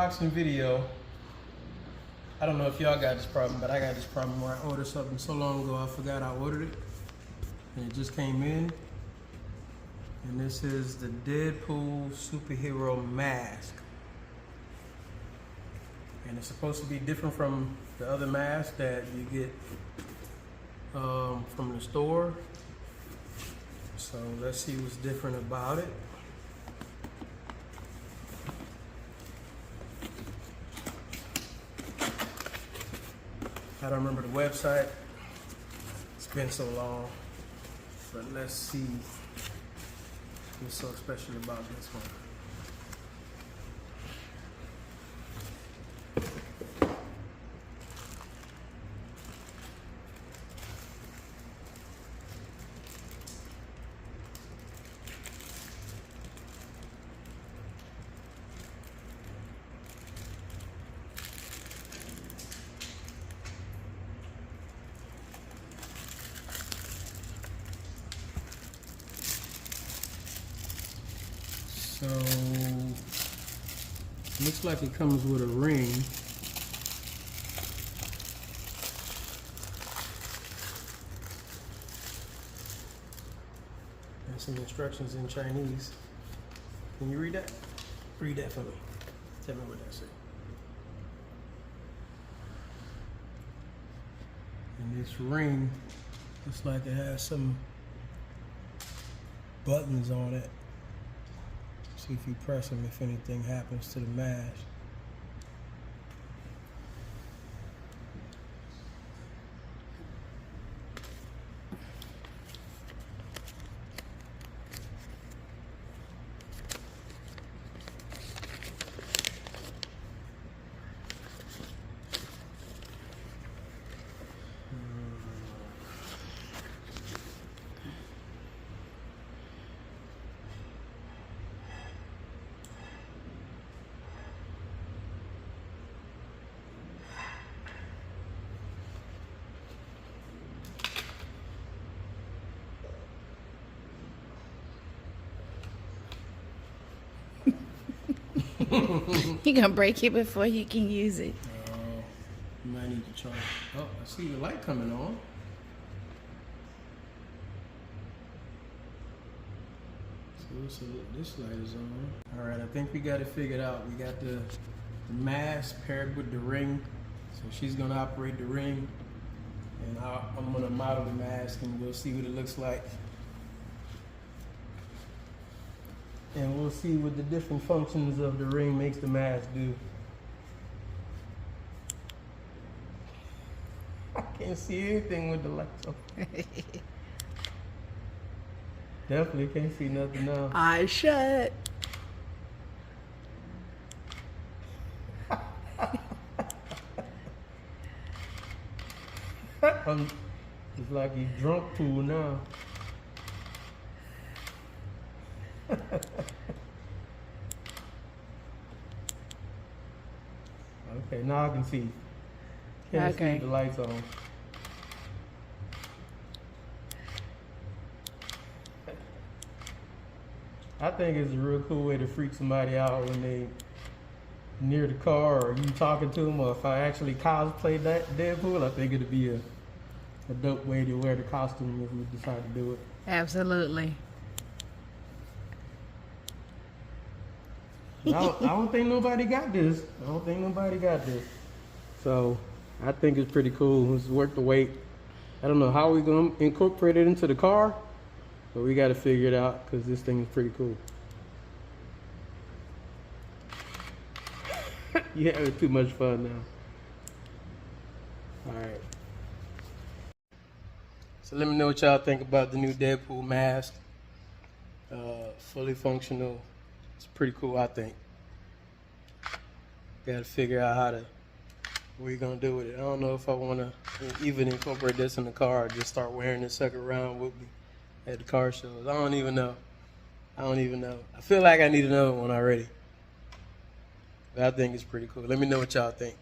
unboxing video. I don't know if y'all got this problem, but I got this problem where I ordered something so long ago I forgot I ordered it. And it just came in. And this is the Deadpool superhero mask. And it's supposed to be different from the other mask that you get from the store. So let's see what's different about it. I don't remember the website. It's been so long. But let's see what's so special about this one. So, looks like it comes with a ring. And some instructions in Chinese. Can you read that? Read that for me. Tell me what that says. And this ring looks like it has some buttons on it. See if you press them, if anything happens to the mask. You're gonna break it before you can use it. You might need to charge. Oh, I see the light coming on. So this light is on. All right, I think we got it figured out. We got the mask paired with the ring. So she's gonna operate the ring, and I'm gonna model the mask, and we'll see what it looks like. And we'll see what the different functions of the ring makes the mask do. I can't see anything with the lights on. Definitely can't see nothing now. Eyes shut. It's like he's drunk pool now. Okay, now I can see. Can't see the lights on. I think it's a real cool way to freak somebody out when they near the car, or you talking to them, or if I actually cosplay that Deadpool, I think it'd be a dope way to wear the costume if we decide to do it. Absolutely. I don't think nobody got this. So I think it's pretty cool. It's worth the wait. I don't know how we're going to incorporate it into the car, but we got to figure it out because this thing is pretty cool. You're having too much fun now. All right. So let me know what y'all think about the new Deadpool mask. Fully functional. It's pretty cool, I think. Got to figure out what you're going to do with it. I don't know if I want to even incorporate this in the car or just start wearing this sucker around with me at the car shows. I don't even know. I feel like I need another one already. But I think it's pretty cool. Let me know what y'all think.